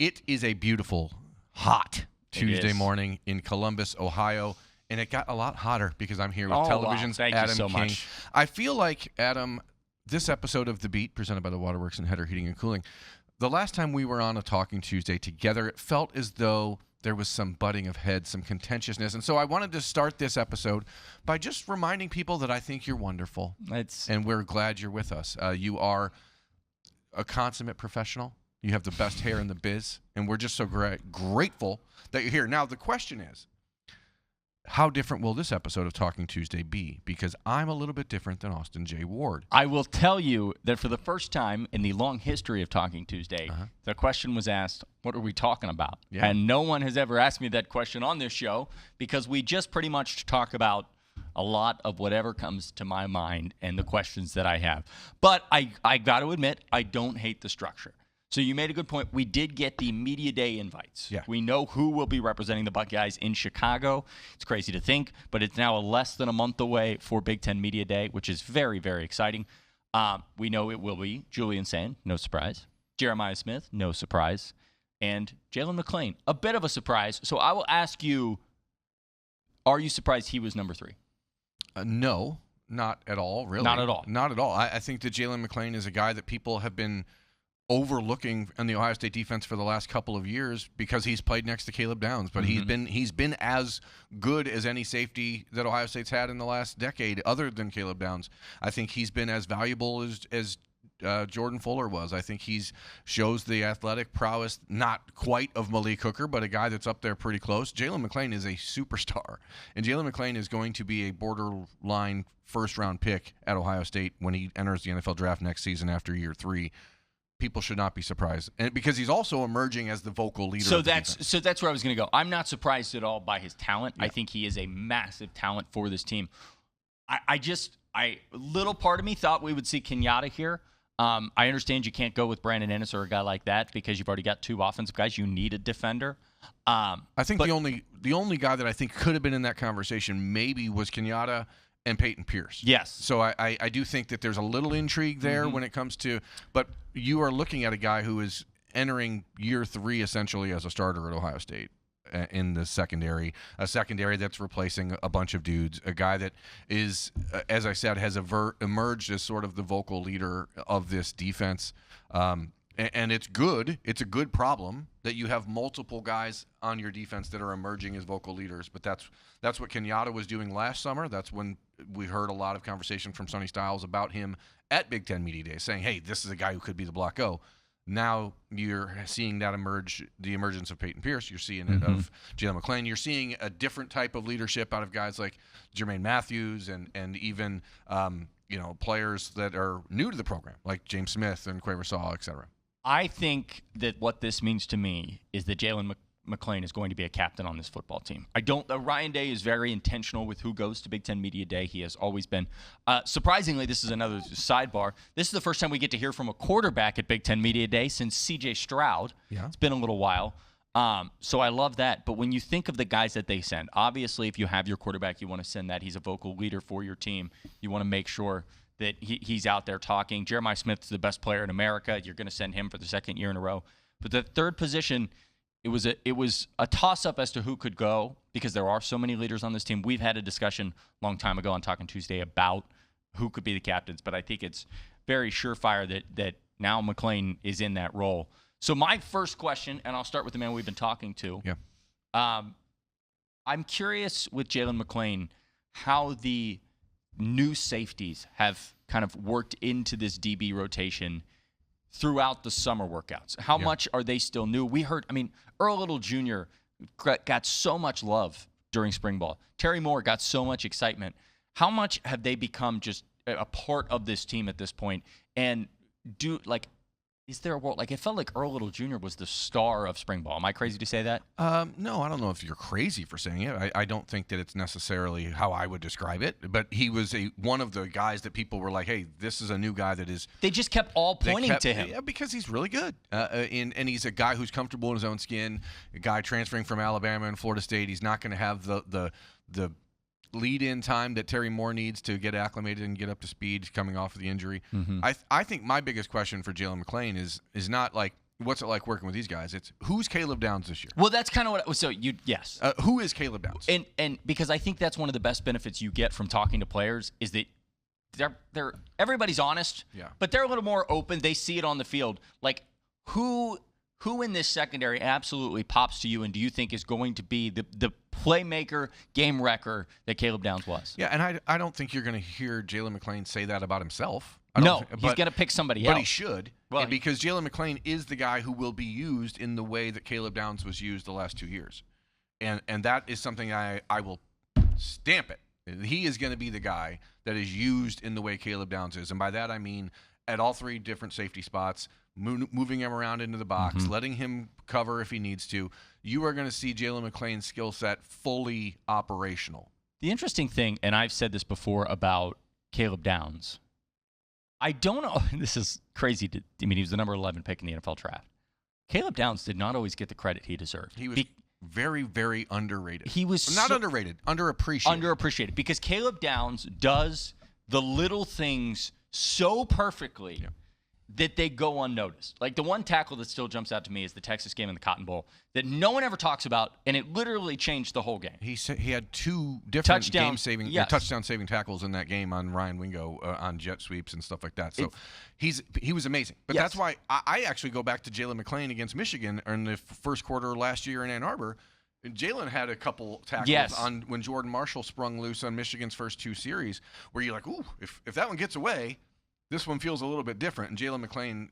It is a beautiful, hot Tuesday morning in Columbus, Ohio, and it got a lot hotter because I'm here with Television's Adam so King. much. I feel like, Adam, this episode of The Beat, presented by the Waterworks and Hetter Heating and Cooling, the last time we were on a Talking Tuesday together, it felt as though there was some butting of heads, some contentiousness. And so I wanted to start this episode by just reminding people that I think you're wonderful. And we're glad you're with us. You are a consummate professional. You have the best hair in the biz. And we're just so grateful that you're here. Now, the question is, how different will this episode of Talking Tuesday be? Because I'm a little bit different than Austin J. Ward. I will tell you that for the first time in the long history of Talking Tuesday, the question was asked, what are we talking about? Yeah. And no one has ever asked me that question on this show because we just pretty much talk about a lot of whatever comes to my mind and the questions that I have. But I got to admit, I don't hate the structure. So you made a good point. We did get the Media Day invites. Yeah. We know who will be representing the Buckeyes in Chicago. It's crazy to think, but it's now less than a month away for Big Ten Media Day, which is very, very exciting. We know it will be Julian Sand, no surprise. Jeremiah Smith, no surprise. And Jalen McClain, a bit of a surprise. So I will ask you, are you surprised he was number 3? No, not at all, really. Not at all. Not at all. I think that Jalen McClain is a guy that people have been overlooking in the Ohio State defense for the last couple of years because he's played next to Caleb Downs, but he's been as good as any safety that Ohio State's had in the last decade other than Caleb Downs. I think he's been as valuable as Jordan Fuller was. I think he's shows the athletic prowess, not quite of Malik Hooker, but a guy that's up there pretty close. Jalen McClain is a superstar, and Jalen McClain is going to be a borderline first-round pick at Ohio State when he enters the NFL draft next season after year 3. People should not be surprised, and because he's also emerging as the vocal leader. So that's where I was going to go. I'm not surprised at all by his talent. Yeah. I think he is a massive talent for this team. I little part of me thought we would see Kenyatta here. I understand you can't go with Brandon Ennis or a guy like that because you've already got 2 offensive guys. You need a defender. I think the only guy that I think could have been in that conversation maybe was Kenyatta and Peyton Pierce. Yes. So I do think that there's a little intrigue there when it comes to – but you are looking at a guy who is entering year 3 essentially as a starter at Ohio State in the secondary, a secondary that's replacing a bunch of dudes, a guy that is, as I said, has emerged as sort of the vocal leader of this defense. And it's good. It's a good problem that you have multiple guys on your defense that are emerging as vocal leaders. But that's what Kenyatta was doing last summer. That's when we heard a lot of conversation from Sonny Styles about him at Big Ten Media Days, saying, hey, this is a guy who could be the block O. Now you're seeing that the emergence of Peyton Pierce. You're seeing it of Jalen McClain. You're seeing a different type of leadership out of guys like Jermaine Matthews and even players that are new to the program, like James Smith and Quaver Saw, et cetera. I think that what this means to me is that Jalen McClain is going to be a captain on this football team. Ryan Day is very intentional with who goes to Big Ten Media Day. He has always been. Surprisingly, this is another sidebar. This is the first time we get to hear from a quarterback at Big Ten Media Day since C.J. Stroud. Yeah. It's been a little while. So I love that. But when you think of the guys that they send, obviously if you have your quarterback, you want to send that. He's a vocal leader for your team. You want to make sure that he's out there talking. Jeremiah Smith's the best player in America. You're going to send him for the 2nd year in a row. But the third position, it was a toss-up as to who could go because there are so many leaders on this team. We've had a discussion a long time ago on Talking Tuesday about who could be the captains, but I think it's very surefire that now McClain is in that role. So my first question, and I'll start with the man we've been talking to. Yeah. I'm curious with Jalen McClain how the new safeties have kind of worked into this DB rotation throughout the summer workouts. How much are they still new? We heard, Earl Little Jr. got so much love during spring ball. Terry Moore got so much excitement. How much have they become just a part of this team at this point? And is there a world? It felt like Earl Little Jr. was the star of spring ball. Am I crazy to say that? No, I don't know if you're crazy for saying it. I don't think that it's necessarily how I would describe it. But he was one of the guys that people were like, hey, this is a new guy that is. They just kept all pointing to him. Yeah, because he's really good. And he's a guy who's comfortable in his own skin, a guy transferring from Alabama and Florida State. He's not going to have the lead-in time that Terry Moore needs to get acclimated and get up to speed coming off of the injury. I think my biggest question for Jalen McClain is not like, what's it like working with these guys? It's who's Caleb Downs this year? Well, that's kind of what. Yes. Who is Caleb Downs? And because I think that's one of the best benefits you get from talking to players is that they're everybody's honest, but they're a little more open. They see it on the field. Like who in this secondary absolutely pops to you and do you think is going to be the playmaker, game wrecker that Caleb Downs was? Yeah, and I don't think you're going to hear Jalen McClain say that about himself. No, he's going to pick somebody else. But he should, because Jalen McClain is the guy who will be used in the way that Caleb Downs was used the last 2 years. And that is something I will stamp it. He is going to be the guy that is used in the way Caleb Downs is. And by that I mean at all 3 different safety spots, moving him around into the box, letting him cover if he needs to. You are going to see Jalen McClain's skill set fully operational. The interesting thing, and I've said this before about Caleb Downs, I don't know. This is crazy. He was the number 11 pick in the NFL draft. Caleb Downs did not always get the credit he deserved. He was very, very underrated. He was not underrated, underappreciated. Underappreciated because Caleb Downs does the little things so perfectly that they go unnoticed. Like the one tackle that still jumps out to me is the Texas game in the Cotton Bowl that no one ever talks about, and it literally changed the whole game. He had 2 different touchdown-saving tackles in that game on Ryan Wingo on jet sweeps and stuff like that. So he was amazing. But that's why I actually go back to Jalen McClain against Michigan in the first quarter last year in Ann Arbor. Jalen had a couple tackles on when Jordan Marshall sprung loose on Michigan's first 2 series where you're like, ooh, if that one gets away, this one feels a little bit different, and Jalen McClain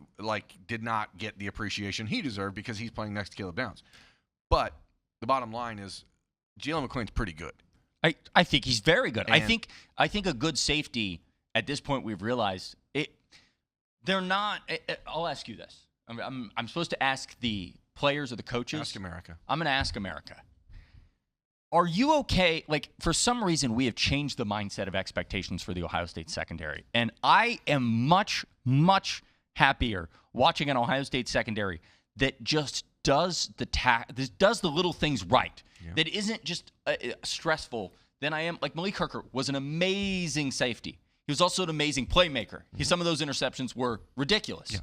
did not get the appreciation he deserved because he's playing next to Caleb Downs. But the bottom line is Jalen McClain's pretty good. I think he's very good. I think a good safety at this point we've realized they're not. I'll ask you this. I'm supposed to ask the players or the coaches. Ask America. I'm going to ask America. Are you okay? For some reason, we have changed the mindset of expectations for the Ohio State secondary. And I am much, much happier watching an Ohio State secondary that just does the little things right, that isn't just stressful, than I am. Malik Hooker was an amazing safety. He was also an amazing playmaker. Some of those interceptions were ridiculous. Yeah.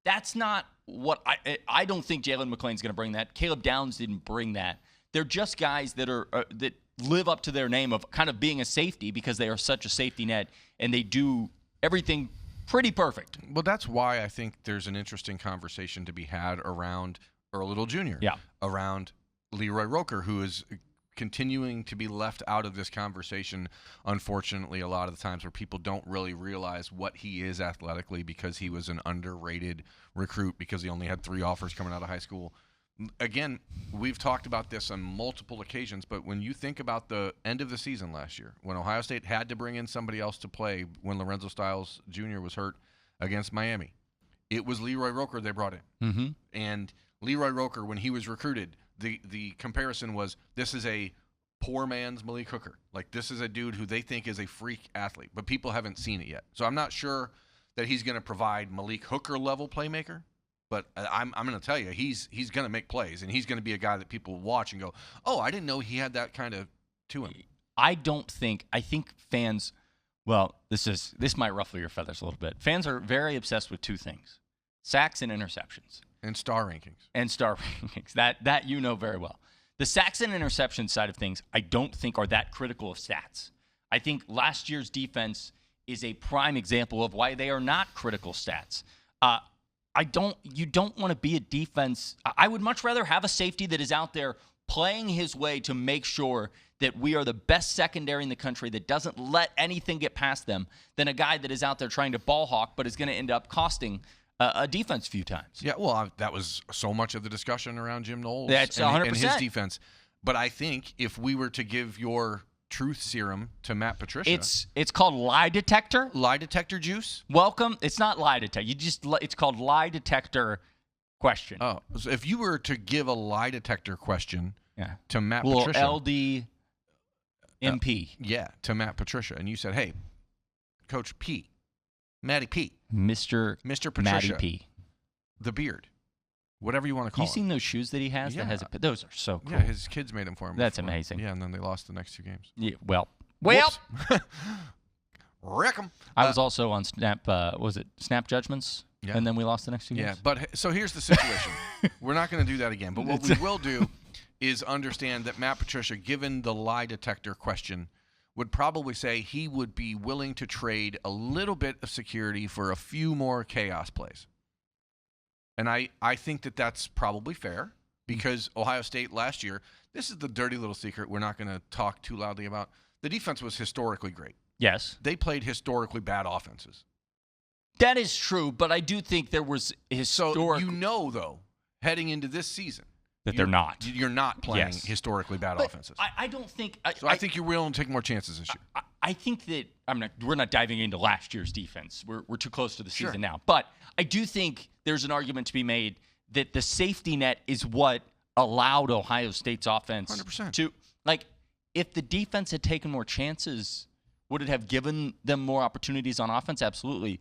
That's not what I don't think Jalen McClain's going to bring that. Caleb Downs didn't bring that. They're just guys that that live up to their name of kind of being a safety because they are such a safety net and they do everything pretty perfect. Well, that's why I think there's an interesting conversation to be had around Earl Little Jr. Around Leroy Roker, who is continuing to be left out of this conversation, unfortunately, a lot of the times where people don't really realize what he is athletically because he was an underrated recruit because he only had 3 offers coming out of high school. Again, we've talked about this on multiple occasions, but when you think about the end of the season last year, when Ohio State had to bring in somebody else to play when Lorenzo Styles Jr. was hurt against Miami, it was Leroy Roker they brought in. And Leroy Roker, when he was recruited, the comparison was this is a poor man's Malik Hooker. This is a dude who they think is a freak athlete, but people haven't seen it yet. So I'm not sure that he's going to provide Malik Hooker level playmaker. But I'm going to tell you, he's going to make plays, and he's going to be a guy that people watch and go, oh, I didn't know he had that kind of to him. I think fans, well, this might ruffle your feathers a little bit. Fans are very obsessed with 2 things, sacks and interceptions. And star rankings. That you know very well. The sacks and interception side of things, I don't think are that critical of stats. I think last year's defense is a prime example of why they are not critical stats. You don't want to be a defense. I would much rather have a safety that is out there playing his way to make sure that we are the best secondary in the country that doesn't let anything get past them than a guy that is out there trying to ball hawk but is going to end up costing a defense a few times. Yeah, well, that was so much of the discussion around Jim Knowles and 100%. his defense. But I think if we were to give your truth serum to Matt Patricia. It's called lie detector. Lie detector juice? Welcome. It's not lie detector. It's called lie detector question. Oh, so if you were to give a lie detector question to Matt Patricia. LD MP. To Matt Patricia. And you said, hey, Coach P, Matty P. Mr. Patricia. Matty P. The beard. Whatever you want to call it. You seen those shoes that he has? Yeah. That has those are so cool. Yeah, his kids made them for him. That's amazing. Yeah, and then they lost the next 2 games. Yeah, well. Wreck 'em. I was also on Snap. Was it Snap Judgments Yeah. And then we lost the next 2 games. Yeah, but so here's the situation. We're not going to do that again. But what we will do is understand that Matt Patricia, given the lie detector question, would probably say he would be willing to trade a little bit of security for a few more chaos plays. And I think that that's probably fair because Ohio State last year, this is the dirty little secret we're not going to talk too loudly about. The defense was historically great. Yes. They played historically bad offenses. That is true, but I do think there was historic. So though, heading into this season, that they're not. You're not playing historically bad offenses. I don't think. I think you're willing to take more chances this year. I think that we're not diving into last year's defense. We're too close to the season now. But I do think there's an argument to be made that the safety net is what allowed Ohio State's offense 100%. to, like, if the defense had taken more chances, would it have given them more opportunities on offense? Absolutely.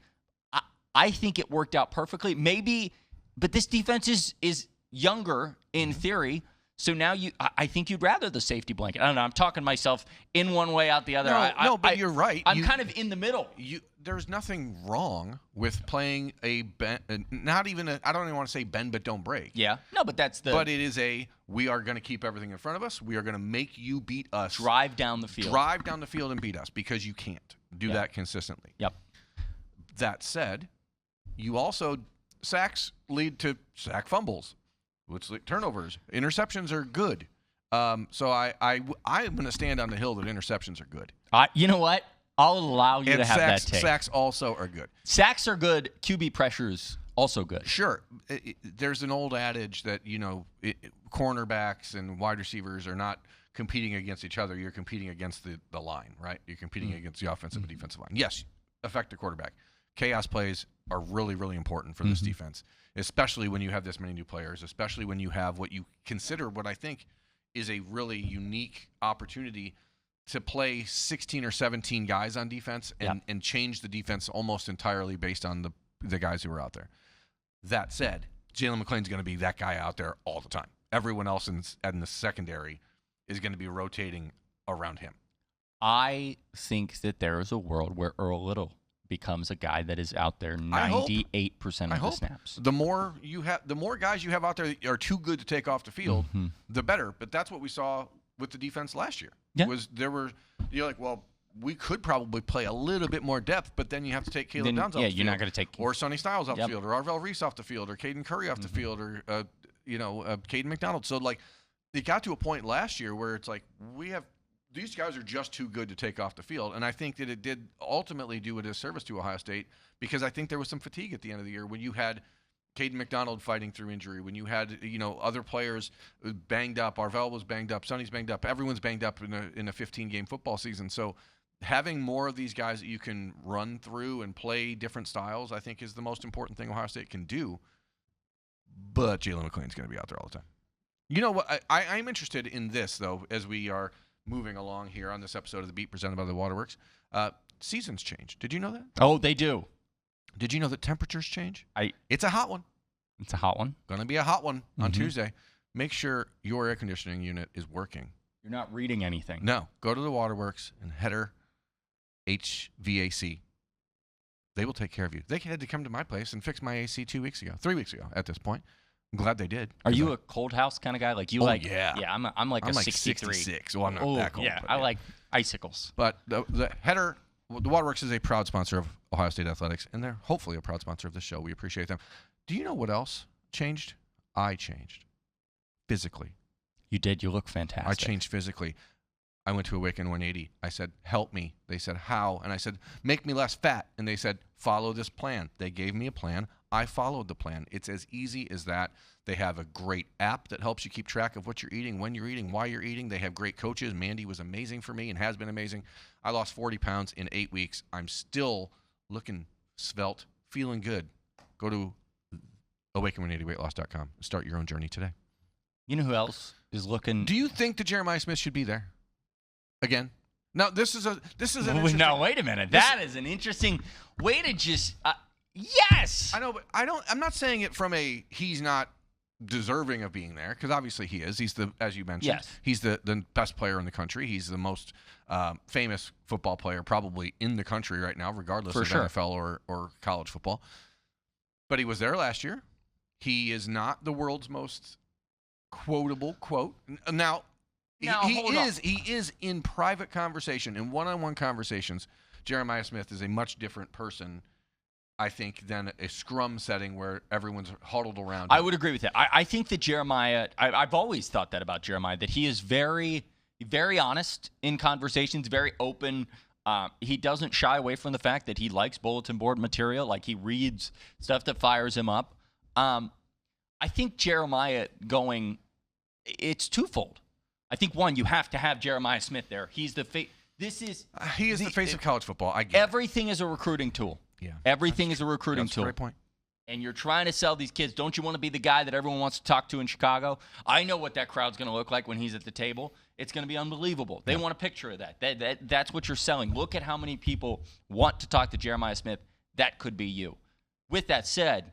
I think it worked out perfectly. Maybe, but this defense is younger in theory. So now I think you'd rather the safety blanket. I don't know. I'm talking myself in one way, out the other. But you're right. I'm kind of in the middle. There's nothing wrong with playing I don't even want to say bend but don't break. Yeah. No, but that's the. But it is we are going to keep everything in front of us. We are going to make you beat us. Drive down the field. Drive down the field and beat us because you can't do that consistently. Yep. That said, you also sacks lead to sack fumbles. Which turnovers, interceptions are good. So I'm going to stand on the hill that interceptions are good. You know what? I'll allow you to have that take. Sacks also are good. Sacks are good. QB pressures also good. Sure. There's an old adage that cornerbacks and wide receivers are not competing against each other. You're competing against the line, right? You're competing against the offensive and defensive line. Yes, affect the quarterback. Chaos plays are really, really important for this defense, especially when you have this many new players, especially when you have what you consider what I think is a really unique opportunity to play 16 or 17 guys on defense and change the defense almost entirely based on the guys who are out there. That said, Jalen McClain's going to be that guy out there all the time. Everyone else in the secondary is going to be rotating around him. I think that there is a world where Earl Little becomes a guy that is out there 98% of the snaps. The more guys you have out there that are too good to take off the field, the better. But that's what we saw with the defense last year. Yeah. You're like, well, we could probably play a little bit more depth, but then you have to take Caleb Downs off the field. You're not going to take or Sonny Styles off the field, or Arvell Reese off the field, or Caden Curry off the field, or Caden McDonald. So like, it got to a point last year where it's like these guys are just too good to take off the field. And I think that it did ultimately do a disservice to Ohio State because I think there was some fatigue at the end of the year when you had Caden McDonald fighting through injury, when you had other players banged up. Arvell was banged up. Sonny's banged up. Everyone's banged up in a 15-game football season. So having more of these guys that you can run through and play different styles, I think, is the most important thing Ohio State can do. But Jalen McClain's going to be out there all the time. You know what? I'm interested in this, though, as we are moving along here on this episode of The Beat presented by the Waterworks. Seasons change. Did you know that? Oh, they do. Did you know that temperatures change? It's a hot one. It's a hot one. Going to be a hot one on Tuesday. Make sure your air conditioning unit is working. You're not reading anything. No. Go to the Waterworks and Hetter HVAC. They will take care of you. They had to come to my place and fix my AC 3 weeks ago at this point. I'm glad they did. Are you a cold house kind of guy? Like you Yeah. Yeah, I'm like 63. 66. Well, I'm not that cold. Yeah, I like icicles. But the Hetter, the Waterworks is a proud sponsor of Ohio State Athletics, and they're hopefully a proud sponsor of the show. We appreciate them. Do you know what else changed? I changed. Physically. You did. You look fantastic. I changed physically. I went to Awaken 180. I said, help me. They said, how? And I said, make me less fat. And they said, follow this plan. They gave me a plan. I followed the plan. It's as easy as that. They have a great app that helps you keep track of what you're eating, when you're eating, why you're eating. They have great coaches. Mandy was amazing for me and has been amazing. I lost 40 pounds in 8 weeks. I'm still looking svelte, feeling good. Go to awaken180weightloss.com. Start your own journey today. You know who else is looking? Do you think that Jeremiah Smith should be there again? No, this is an interesting. No, wait a minute. That is an interesting way to just. Yes. I know, but I'm not saying it from he's not deserving of being there, because obviously he is. He's as you mentioned. Yes. He's the best player in the country. He's the most famous football player probably in the country right now, regardless of NFL or college football. but he was there last year. He is not the world's most quotable quote. Now, he is in private conversation, in one-on-one conversations. Jeremiah Smith is a much different person, I think, than a scrum setting where everyone's huddled around him. I would agree with that. I think that Jeremiah, I've always thought that about Jeremiah, that he is very, very honest in conversations, very open. He doesn't shy away from the fact that he likes bulletin board material. Like, he reads stuff that fires him up. I think Jeremiah it's twofold. I think, one, you have to have Jeremiah Smith there. He's the face. He is the face of college football. I get everything is a recruiting tool. Yeah, everything is a recruiting tool. That's a great point. And you're trying to sell these kids. Don't you want to be the guy that everyone wants to talk to in Chicago? I know what that crowd's going to look like when he's at the table. It's going to be unbelievable. They want a picture of that. That's what you're selling. Look at how many people want to talk to Jeremiah Smith. That could be you. With that said,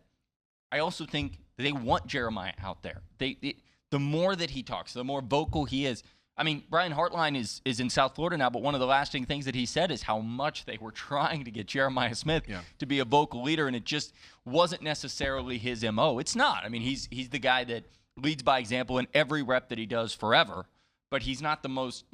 I also think they want Jeremiah out there. The more that he talks, the more vocal he is. I mean, Brian Hartline is in South Florida now, but one of the lasting things that he said is how much they were trying to get Jeremiah Smith to be a vocal leader, and it just wasn't necessarily his MO. It's not. I mean, he's the guy that leads by example in every rep that he does forever, but he's not the most,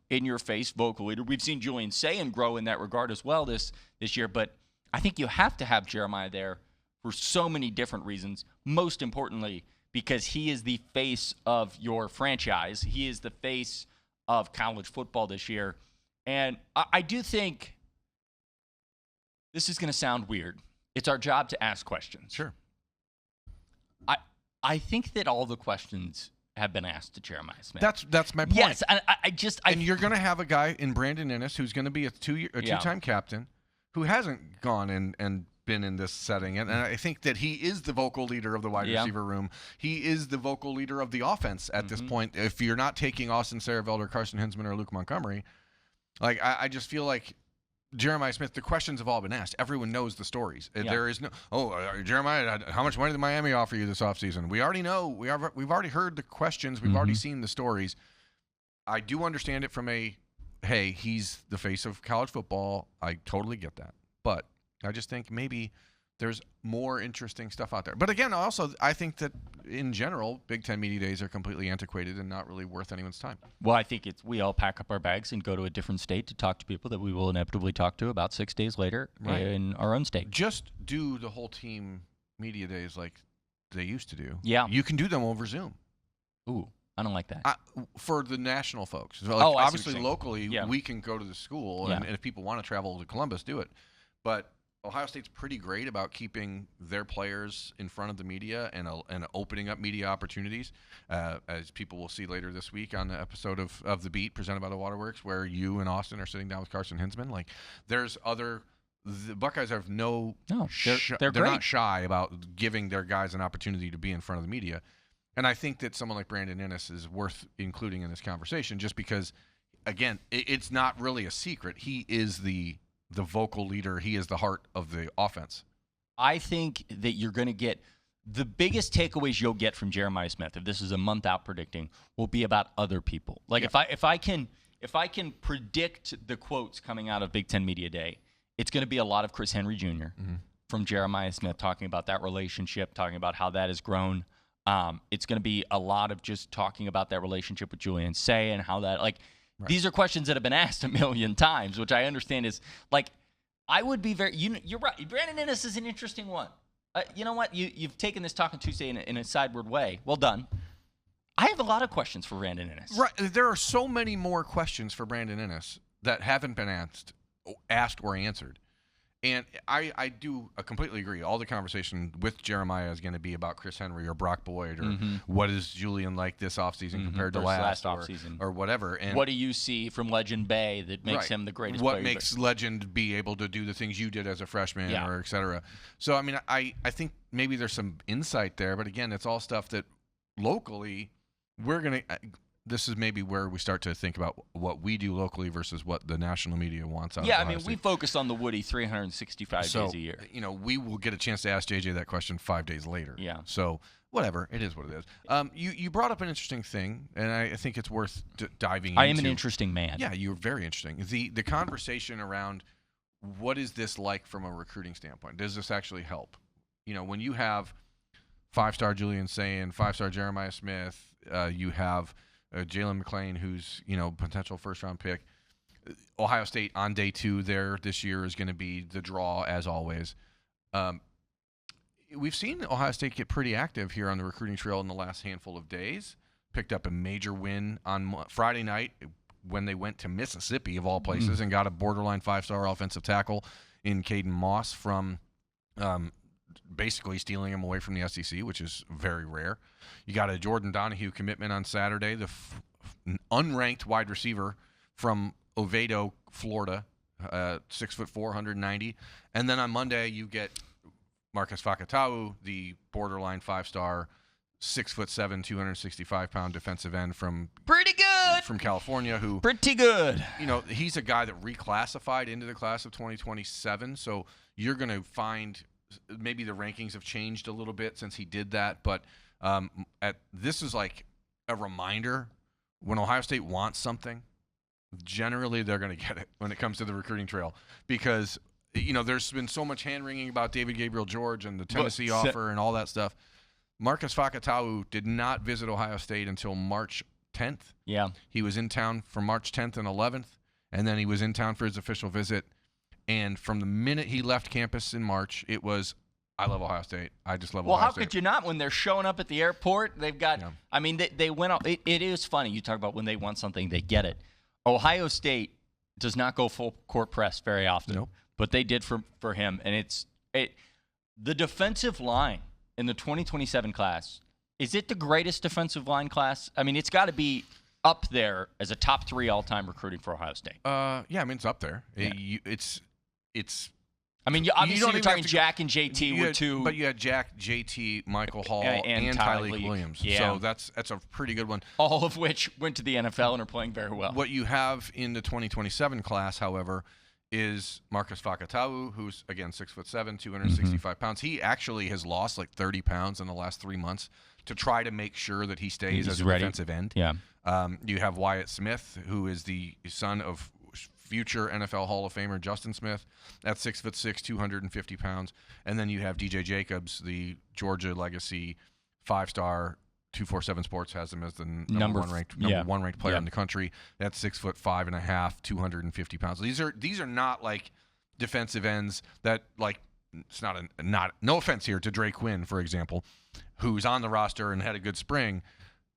in-your-face vocal leader. We've seen Julian Sayin grow in that regard as well this year, but I think you have to have Jeremiah there for so many different reasons, most importantly because he is the face of your franchise. He is the face of college football this year. And I do think this is going to sound weird. It's our job to ask questions. Sure. I think that all the questions have been asked to Jeremiah Smith. That's my point. Yes, and you're going to have a guy in Brandon Innes who's going to be a two-time captain who hasn't gone and been in this setting, and I think that he is the vocal leader of the wide receiver room. He is the vocal leader of the offense at this point. If you're not taking Austin Sareveld or Carson Hinsman or Luke Montgomery, like I just feel like Jeremiah Smith, the questions have all been asked. Everyone knows the stories. There is no, Jeremiah, how much money did Miami offer you this offseason? We already know. We've already heard the questions. We've already seen the stories. I do understand it from hey, he's the face of college football. I totally get that. But I just think maybe there's more interesting stuff out there. But again, also, I think that in general, Big Ten Media Days are completely antiquated and not really worth anyone's time. Well, I think we all pack up our bags and go to a different state to talk to people that we will inevitably talk to about 6 days later in our own state. Just do the whole team media days like they used to do. Yeah. You can do them over Zoom. Ooh, I don't like that. For the national folks. So obviously, locally, we can go to the school, and if people want to travel to Columbus, do it. But Ohio State's pretty great about keeping their players in front of the media and opening up media opportunities, as people will see later this week on the episode of The Beat presented by the Waterworks, where you and Austin are sitting down with Carson Hinsman. Like, there's the Buckeyes have they're not shy about giving their guys an opportunity to be in front of the media. And I think that someone like Brandon Innes is worth including in this conversation just because, again, it's not really a secret. He is the vocal leader. He is the heart of the offense. I think that you're going to get the biggest takeaways you'll get from Jeremiah Smith, if this is a month out predicting, will be about other people. Like if I can predict the quotes coming out of Big Ten Media Day, it's going to be a lot of Chris Henry Jr. From Jeremiah Smith talking about that relationship, talking about how that has grown. It's going to be a lot of just talking about that relationship with Julian Say and how that These are questions that have been asked a million times, which I understand is I would be very. You're right. Brandon Innes is an interesting one. You know what? You've taken this Talking Tuesday in a sideward way. Well done. I have a lot of questions for Brandon Innes. Right. There are so many more questions for Brandon Innes that haven't been asked or answered. And I do completely agree. All the conversation with Jeremiah is going to be about Chris Henry or Brock Boyd or what is Julian like this offseason compared to last offseason or whatever. And what do you see from Legend Bay that makes him the greatest player? What makes Legend be able to do the things you did as a freshman or et cetera? So, I mean, I think maybe there's some insight there. But, again, it's all stuff that locally we're going to – this is maybe where we start to think about what we do locally versus what the national media wants out of Ohio State. We focus on the Woody 365 days a year. We will get a chance to ask JJ that question 5 days later. Yeah. So whatever, it is what it is. You brought up an interesting thing, and I think it's worth diving into. I am an interesting man. Yeah, you're very interesting. The conversation around what is this like from a recruiting standpoint? Does this actually help? when you have 5-star Julian Sayin, 5-star Jeremiah Smith, you have Jalen McClain, who's, potential first-round pick. Ohio State on day 2 there this year is going to be the draw, as always. We've seen Ohio State get pretty active here on the recruiting trail in the last handful of days. Picked up a major win on Friday night when they went to Mississippi, of all places, and got a borderline 5-star offensive tackle in Caden Moss from basically stealing him away from the SEC, which is very rare. You got a Jordan Donahue commitment on Saturday, the unranked wide receiver from Oviedo, Florida, 6'4", 190. And then on Monday, you get Marcus Fakatau, the borderline 5-star, 6'7", 265-pound defensive end from California, who pretty good. He's a guy that reclassified into the class of 2027. So you're going to find maybe the rankings have changed a little bit since he did that, but this is like a reminder when Ohio State wants something. Generally, they're going to get it when it comes to the recruiting trail because, there's been so much hand-wringing about David Gabriel George and the Tennessee offer and all that stuff. Marcus Fakatau did not visit Ohio State until March 10th. Yeah. He was in town from March 10th and 11th, and then he was in town for his official visit. And from the minute he left campus in March, it was, I love Ohio State. I just love Ohio State. Well, how could you not? When they're showing up at the airport, they've got, they went off. It is funny. You talk about when they want something, they get it. Ohio State does not go full court press very often. Nope. But they did for him. And the defensive line in the 2027 class, is it the greatest defensive line class? I mean, it's got to be up there as a top 3 all-time recruiting for Ohio State. It's up there. Yeah. It's. I mean, obviously you're talking Jack and JT were 2. But you had Jack, JT, Michael Hall, and Tyleik Williams. Yeah. So that's a pretty good one. All of which went to the NFL and are playing very well. What you have in the 2027 class, however, is Marcus Fakatau, who's, again, 6'7", 265 pounds. He actually has lost like 30 pounds in the last 3 months to try to make sure that he stays as a defensive end. Yeah. You have Wyatt Smith, who is the son of future NFL Hall of Famer Justin Smith, at 6'6", 250 pounds. And then you have DJ Jacobs, the Georgia legacy 5-star. 247 Sports has him as the number one ranked player in the country. That's 6'5.5", 250 pounds. These are not like defensive ends that like it's not no offense here to Dre Quinn, for example, who's on the roster and had a good spring,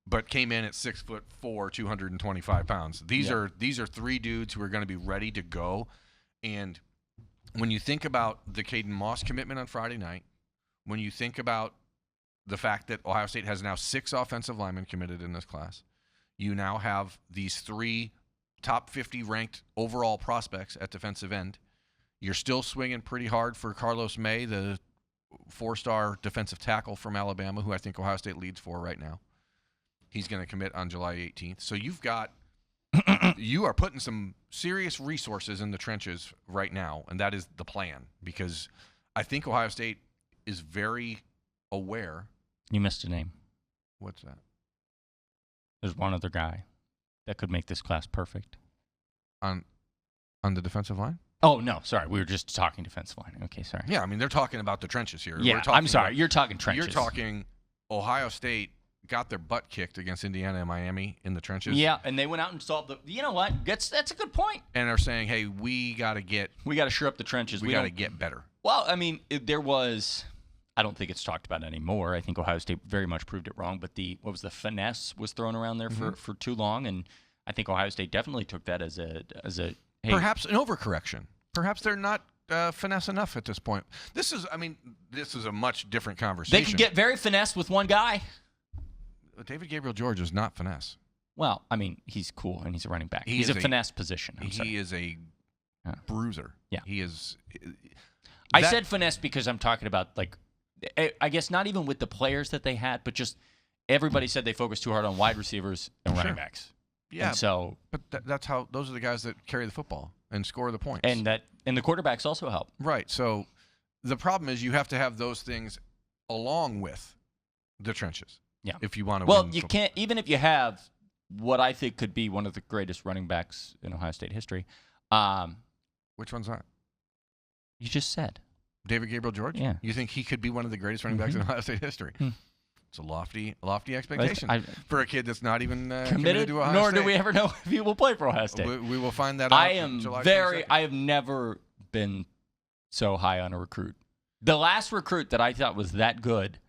but came in at 6'4", 225 pounds. These are 3 dudes who are going to be ready to go. And when you think about the Caden Moss commitment on Friday night, when you think about the fact that Ohio State has now 6 offensive linemen committed in this class, you now have these 3 top 50 ranked overall prospects at defensive end. You're still swinging pretty hard for Carlos May, the 4-star defensive tackle from Alabama, who I think Ohio State leads for right now. He's going to commit on July 18th. So you are putting some serious resources in the trenches right now, and that is the plan, because I think Ohio State is very aware. You missed a name. What's that? There's one other guy that could make this class perfect. On the defensive line? Oh, no, sorry. We were just talking defensive line. Okay, sorry. Yeah, I mean, they're talking about the trenches here. Yeah, I'm sorry. You're talking trenches. You're talking Ohio State got their butt kicked against Indiana and Miami in the trenches. Yeah, and they went out and solved the. You know what? That's a good point. And they're saying, hey, we got to shore up the trenches. We got to get better. Well, I mean, there was. I don't think it's talked about anymore. I think Ohio State very much proved it wrong. But the finesse was thrown around there for too long, and I think Ohio State definitely took that as a hey, perhaps an overcorrection. Perhaps they're not finesse enough at this point. This is a much different conversation. They could get very finesse with one guy. David Gabriel George is not finesse. Well, I mean, he's cool and he's a running back. He's a finesse position. He is a bruiser. Yeah, he is. I said finesse because I'm talking about like. I guess not even with the players that they had, but just everybody said they focused too hard on wide receivers and running backs. Yeah, and so but that's how those are the guys that carry the football and score the points. And the quarterbacks also help. Right. So the problem is you have to have those things along with the trenches. Yeah. If you want to. Well, you can't even if you have what I think could be one of the greatest running backs in Ohio State history. Which one's that? You just said. David Gabriel George? Yeah. You think he could be one of the greatest running backs in Ohio State history? It's a lofty expectation for a kid that's not even committed to Ohio nor State. do we ever know if he will play for Ohio State. We will find that out. I have never been so high on a recruit. The last recruit that I thought was that good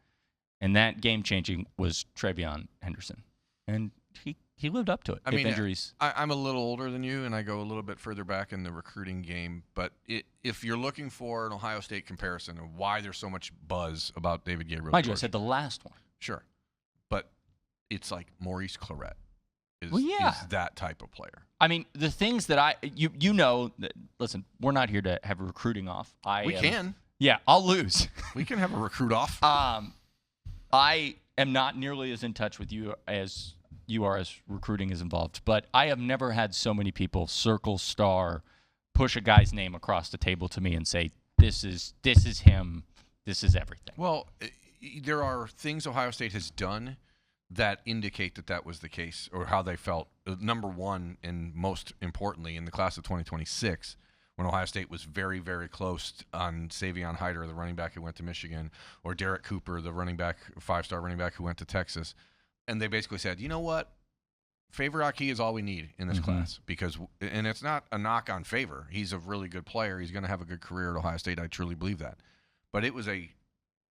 and that game-changing was Travion Henderson. And he lived up to it. Injuries. I'm a little older than you, and I go a little bit further back in the recruiting game. But if you're looking for an Ohio State comparison of why there's so much buzz about David Gabriel Mind George, you, I said the last one. Sure. But it's like Maurice Claret is that type of player. I mean, the things that listen, we're not here to have a recruiting off. We can. Yeah, I'll lose. We can have a recruit off. I am not nearly as in touch with you as you are as recruiting is involved, but I have never had so many people circle, star, push a guy's name across the table to me and say, this is him, this is everything. Well, there are things Ohio State has done that indicate that was the case, or how they felt. Number one, and most importantly, in the class of 2026, when Ohio State was very, very close on Savion Heiter, the running back who went to Michigan, or Derek Cooper, the running back, 5-star running back who went to Texas. And they basically said, you know what? Favor Aki is all we need in this class, and it's not a knock on Favor. He's a really good player. He's going to have a good career at Ohio State. I truly believe that. But it was an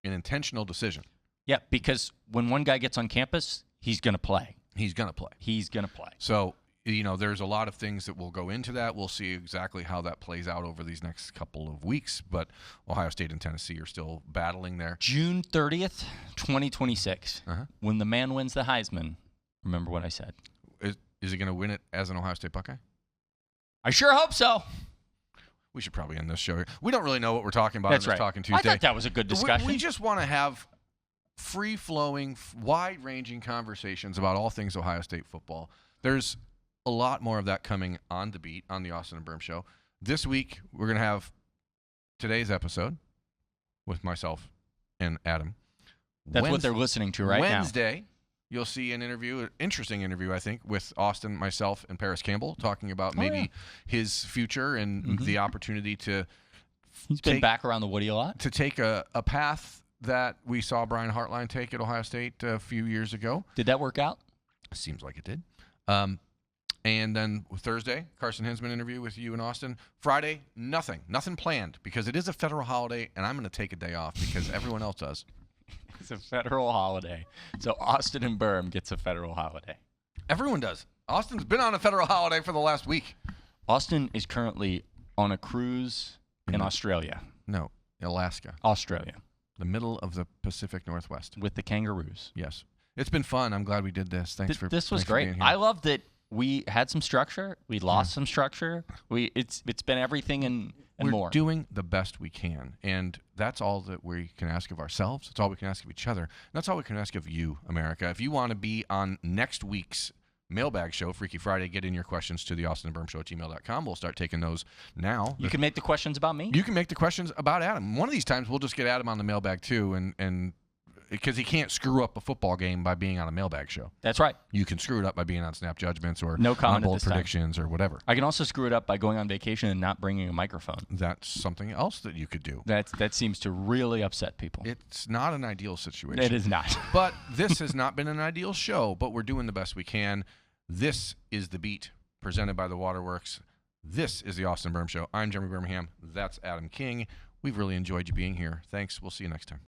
intentional decision. Yeah, because when one guy gets on campus, he's going to play. He's going to play. He's going to play. So, there's a lot of things that will go into that. We'll see exactly how that plays out over these next couple of weeks. But Ohio State and Tennessee are still battling there. June 30th, 2026, when the man wins the Heisman, remember what I said. Is he going to win it as an Ohio State Buckeye? I sure hope so. We should probably end this show here. We don't really know what we're talking about. That's in this right. Talking Tuesday. I thought that was a good discussion. We just want to have free-flowing, wide-ranging conversations about all things Ohio State football. There's a lot more of that coming on the beat on the Austin Birm Show. This week, we're going to have today's episode with myself and Adam. That's what they're listening to right now. Wednesday, you'll see an interesting interview, I think, with Austin, myself, and Paris Campbell, talking about his future and the opportunity to He's been back around the Woody a lot. To take a path that we saw Brian Hartline take at Ohio State a few years ago. Did that work out? Seems like it did. And then Thursday, Carson Hinsman interview with you and Austin. Friday, nothing planned because it is a federal holiday, and I'm going to take a day off because everyone else does. It's a federal holiday. So Austin and Birm gets a federal holiday. Everyone does. Austin's been on a federal holiday for the last week. Austin is currently on a cruise in Australia. No, Alaska. Australia. The middle of the Pacific Northwest. With the kangaroos. Yes. It's been fun. I'm glad we did this. This was great. I love that we had some structure. We lost some structure. It's been everything and more. We're doing the best we can, and that's all that we can ask of ourselves. That's all we can ask of each other. And that's all we can ask of you, America. If you want to be on next week's mailbag show, Freaky Friday, get in your questions to the austinbirmshow@gmail.com. We'll start taking those now. You can make the questions about me. You can make the questions about Adam. One of these times, we'll just get Adam on the mailbag too, and because he can't screw up a football game by being on a mailbag show. That's right. You can screw it up by being on Snap Judgments or no comment on Bold Predictions or whatever. I can also screw it up by going on vacation and not bringing a microphone. That's something else that you could do. That seems to really upset people. It's not an ideal situation. It is not. But this has not been an ideal show, but we're doing the best we can. This is The Beat, presented by the Waterworks. This is the Austin Birm Show. I'm Jeremy Birmingham. That's Adam King. We've really enjoyed you being here. Thanks. We'll see you next time.